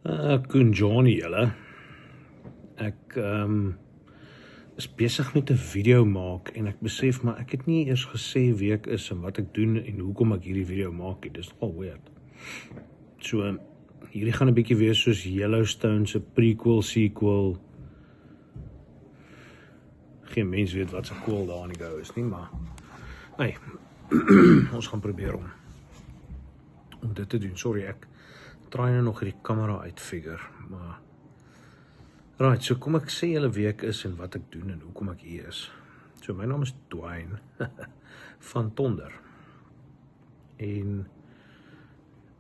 Koen Johnny julle. Ek is besig met 'n video maak en ek besef maar ek het nie eers gesê wie ek is en wat ek doen en hoekom ek hierdie video maak nie. Dis nogal weird. So hierdie gaan 'n bietjie wees soos Yellowstone se prequel, sequel. Geen mens weet wat se cool daar in die go is nie, maar hey, ons gaan probeer om dit te doen. Sorry, ek try nou nog hierdie kamera uitfigure, maar right, so kom ek sê julle wie ek is en wat ek doen en hoekom ek hier is. So my naam is Dwayne van Tonder. En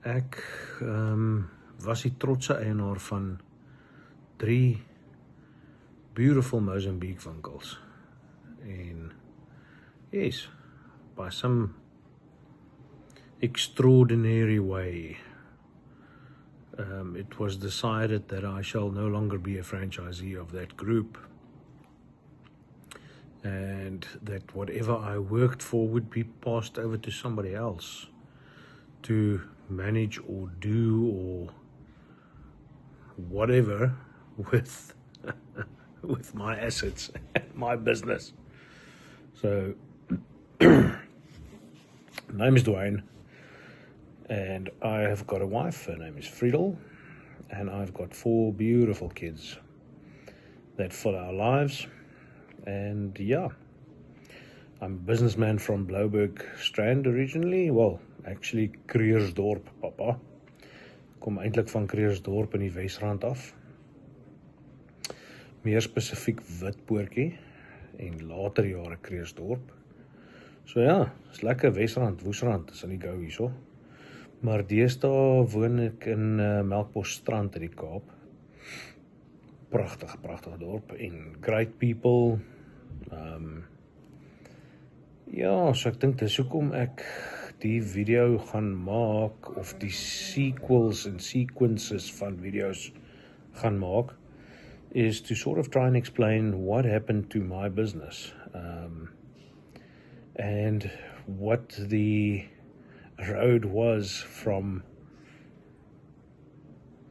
ek was die trotse eienaar van 3 beautiful Mozambik winkels. En yes, by some extraordinary way, it was decided that I shall no longer be a franchisee of that group, and that whatever I worked for would be passed over to somebody else to manage or do or whatever with with my assets and my business. So name is Dwayne, and I have got a wife. Her name is Friedel, and I've got 4 beautiful kids that fill our lives. And yeah, I'm a businessman from Blouberg Strand originally. Well, actually Kreersdorp, papa. Kom eintlik van Kreersdorp in die Wesrand af. Meer spesifiek Witpoortjie en later jare Kreersdorp. So ja, is lekker Wesrand, Woesrand is in die gou hierso. Maar deesdae woon ek in Melkbosstrand in die Kaap. Pragtig dorp en great people. Ja, so ek dink dis hoekom ek die video gaan maak, of die sequels en sequences van videos gaan maak, is to sort of try and explain what happened to my business, and what the road was from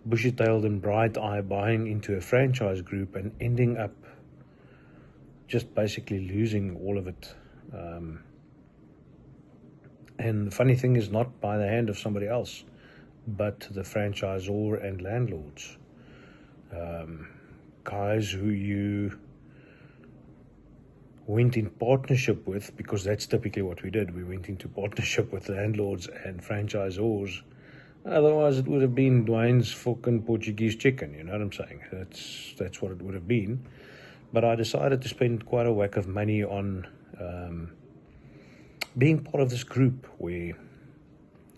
bushy-tailed and bright-eye buying into a franchise group and ending up just basically losing all of it. And the funny thing is, not by the hand of somebody else, but the franchisor and landlords. Guys who you went in partnership with, because that's typically what we did. We went into partnership with landlords and franchisors. Otherwise, it would have been Dwayne's fucking Portuguese chicken, you know what I'm saying? That's what it would have been. But I decided to spend quite a whack of money on being part of this group where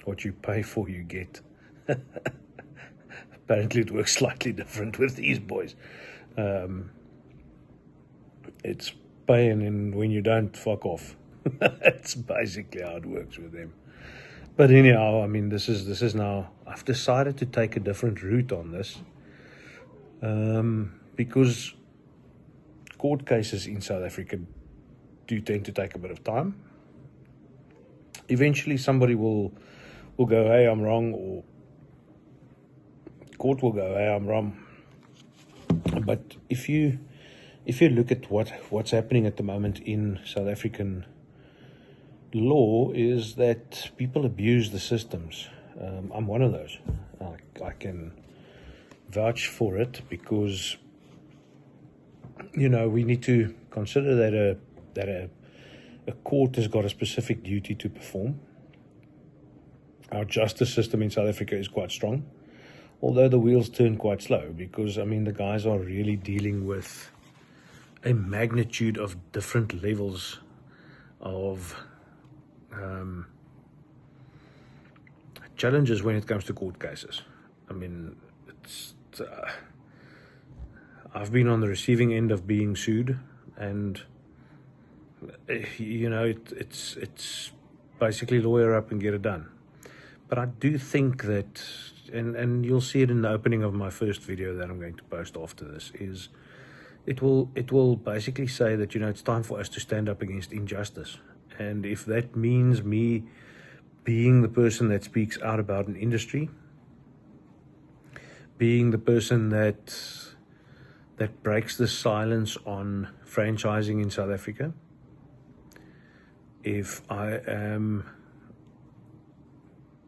what you pay for, you get. Apparently it works slightly different with these boys. It's paying, and when you don't, fuck off. That's basically how it works with them. But anyhow, I mean, this is now, I've decided to take a different route on this, because court cases in South Africa do tend to take a bit of time. Eventually somebody will go, hey, I'm wrong, or court will go, hey, I'm wrong. But if you look at what's happening at the moment in South African law, is that people abuse the systems. I'm one of those. I can vouch for it, because you know, we need to consider that a court has got a specific duty to perform. Our justice system in South Africa is quite strong, although the wheels turn quite slow, because I mean the guys are really dealing with a magnitude of different levels of challenges when it comes to court cases. I mean, I've been on the receiving end of being sued, and you know, it's basically lawyer up and get it done. But I do think that, and you'll see it in the opening of my first video that I'm going to post after this, is it will basically say that, you know, it's time for us to stand up against injustice. And if that means me being the person that speaks out about an industry, being the person that breaks the silence on franchising in South Africa. If I am,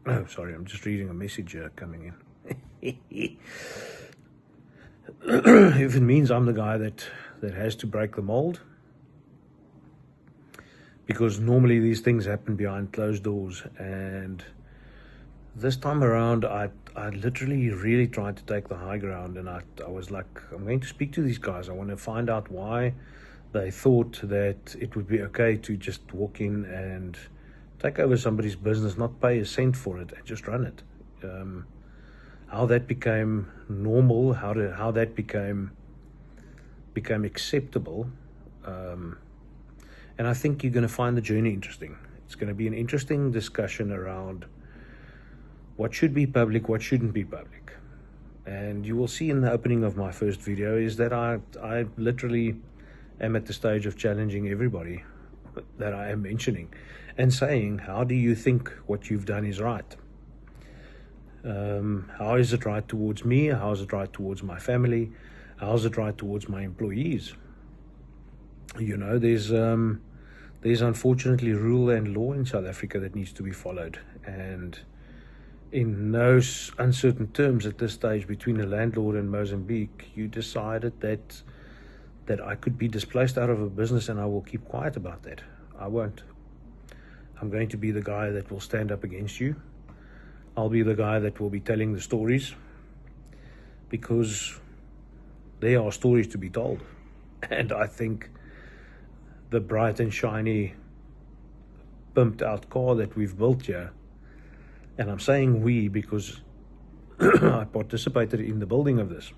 oh, sorry, I'm just reading a message here coming in. If it means I'm the guy that has to break the mold, because normally these things happen behind closed doors, and this time around I literally really tried to take the high ground, and I was like, I'm going to speak to these guys. I want to find out why they thought that it would be okay to just walk in and take over somebody's business, not pay a cent for it, and just run it. How that became normal, how that became acceptable. And I think you're going to find the journey interesting. It's going to be an interesting discussion around what should be public, what shouldn't be public. And you will see in the opening of my first video is that I literally am at the stage of challenging everybody that I am mentioning and saying, how do you think what you've done is right? How is it right towards me? How is it right towards my family? How is it right towards my employees? You know, there's unfortunately rule and law in South Africa that needs to be followed, and in no uncertain terms at this stage between a landlord and Mozambique, you decided that I could be displaced out of a business, and I will keep quiet about that. I won't. I'm going to be the guy that will stand up against you. I'll be the guy that will be telling the stories, because there are stories to be told. And I think the bright and shiny, pumped out car that we've built here, and I'm saying we because I participated in the building of this.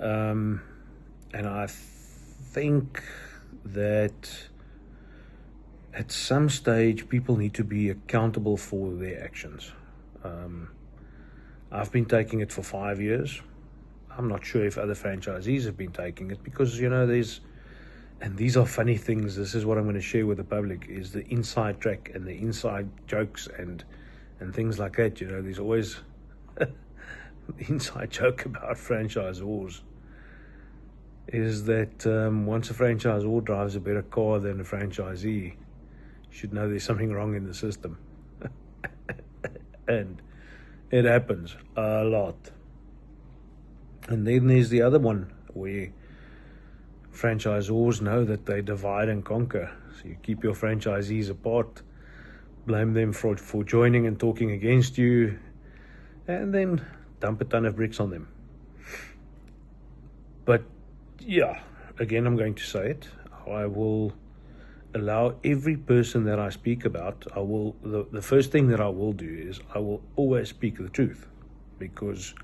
And I think that at some stage people need to be accountable for their actions. I've been taking it for 5 years. I'm not sure if other franchisees have been taking it, because, you know, and these are funny things. This is what I'm going to share with the public, is the inside track and the inside jokes and things like that. You know, there's always the inside joke about franchisors is that once a franchisor drives a better car than a franchisee, you should know there's something wrong in the system. And it happens a lot. And then there's the other one where franchisors know that they divide and conquer. So you keep your franchisees apart, blame them for joining and talking against you, and then dump a ton of bricks on them. But yeah, again, I'm going to say it. I will allow every person that I speak about, the first thing that I will do is I will always speak the truth, because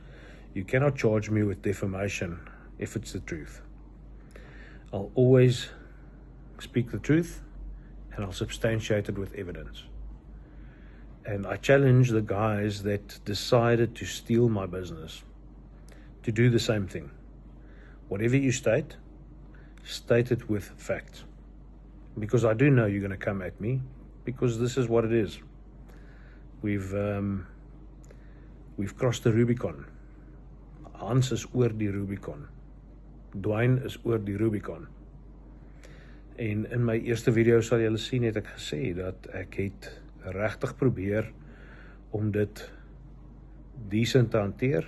you cannot charge me with defamation if it's the truth. I'll always speak the truth, and I'll substantiate it with evidence. And I challenge the guys that decided to steal my business to do the same thing. Whatever you state it with facts. Because I do know you're going to come at me, because this is what it is. We've crossed the Rubicon. Hans is oor die Rubicon. Dwayne is oor die Rubicon. En in my eerste video sal julle sien, het ek gesê dat ek het regtig probeer om dit decent te hanteer,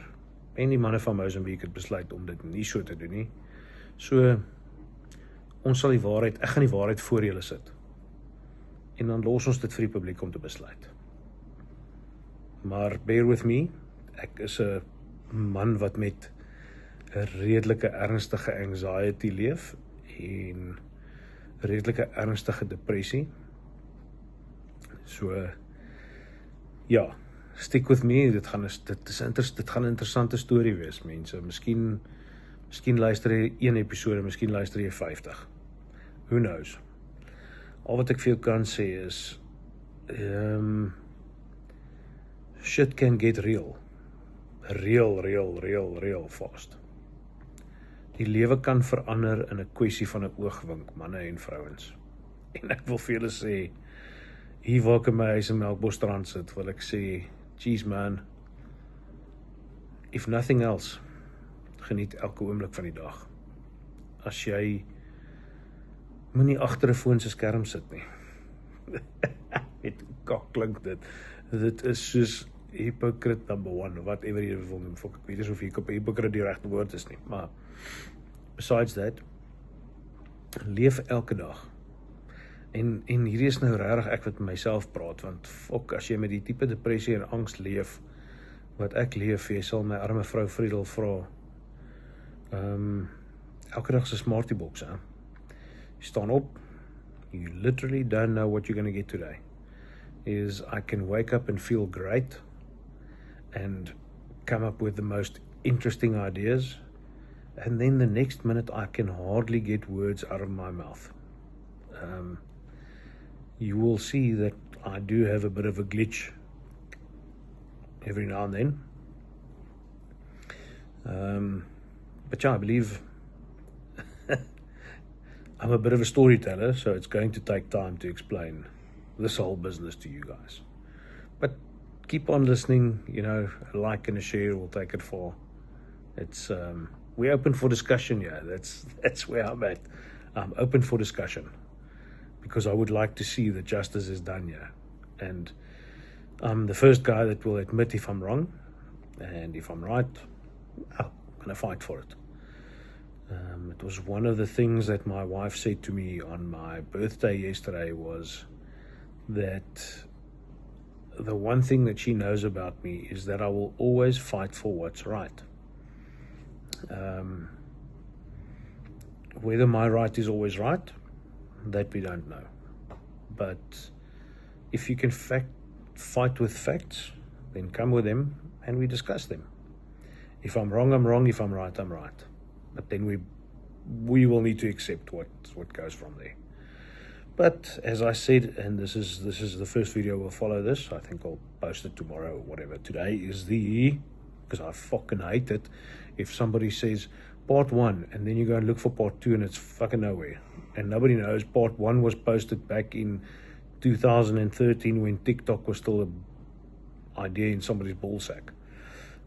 en die manne van Mozambique het besluit om dit nie so te doen nie. So ons sal ek gaan die waarheid voor julle sit, en dan los ons dit vir die publiek om te besluit. Maar bear with me, ek is 'n man wat met 'n redelike ernstige anxiety leef en redelike ernstige depressie. So ja, stick with me. Dit gaan 'n interessante storie wees, mense. Miskien luister jy 1 episode, miskien luister jy 50. Who knows? Al wat ek vir jou kan sê is shit can get real fast. Die lewe kan verander in 'n kwessie van 'n oogwink, manne en vrouens. En ek wil vir julle sê, hier waar ek in my huis in Melkbosstrand sit, wil ek sê, geez man, if nothing else, geniet elke oomblik van die dag. As jy moenie agter 'n foon se skerm sit nie. Met kak klink dit. Dit is soos hypocrite number one, whatever jy wil noem. Ek weet nie of hypocrite die regte woord is nie, maar besides that, leef elke dag. En hierdie is nou regtig ek wat met myself praat, want fok, as jy met die tipe depressie en angs leef, wat ek leef, jy sal my arme vrou Friedel vra, elke dag is 'n smartie box, hè? Jy staan op, you literally don't know what you're going to get today. I can wake up and feel great, and come up with the most interesting ideas, and then the next minute I can hardly get words out of my mouth. You will see that I do have a bit of a glitch every now and then. But yeah, I believe I'm a bit of a storyteller, so it's going to take time to explain this whole business to you guys. But keep on listening, a like and a share will take it far. It's we're open for discussion, yeah. That's where I'm at. I'm open for discussion because I would like to see that justice is done, yeah. And I'm the first guy that will admit if I'm wrong, and if I'm right, I'm gonna fight for it. It was one of the things that my wife said to me on my birthday yesterday was that the one thing that she knows about me is that I will always fight for what's right. Whether my right is always right, that we don't know. But if you can fight with facts, then come with them and we discuss them. If I'm wrong, I'm wrong. If I'm right, I'm right. But then we will need to accept what goes from there. But as I said, and this is the first video we'll follow this. I think I'll post it tomorrow or whatever. Today is because I fucking hate it if somebody says part 1 and then you go and look for part 2 and it's fucking nowhere. And nobody knows part 1 was posted back in 2013 when TikTok was still an idea in somebody's ballsack.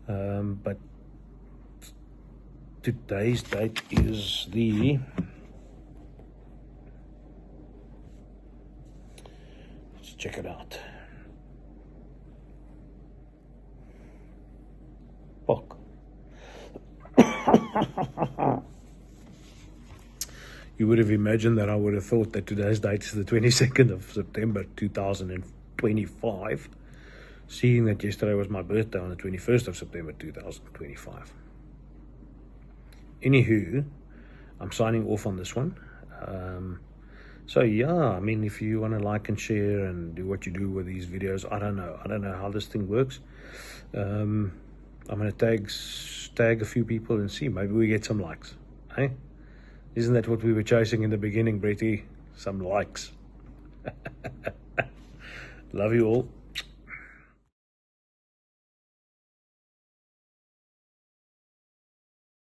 But today's date is let's check it out. Fuck. You would have imagined that I would have thought that today's date is the 22nd of September 2025, seeing that yesterday was my birthday on the 21st of September 2025. Anywho, I'm signing off on this one. So yeah, I mean, if you want to like and share and do what you do with these videos, I don't know how this thing works. I'm going to tag a few people and see, maybe we get some likes. Hey, isn't that what we were chasing in the beginning, Bretty? Some likes. Love you all.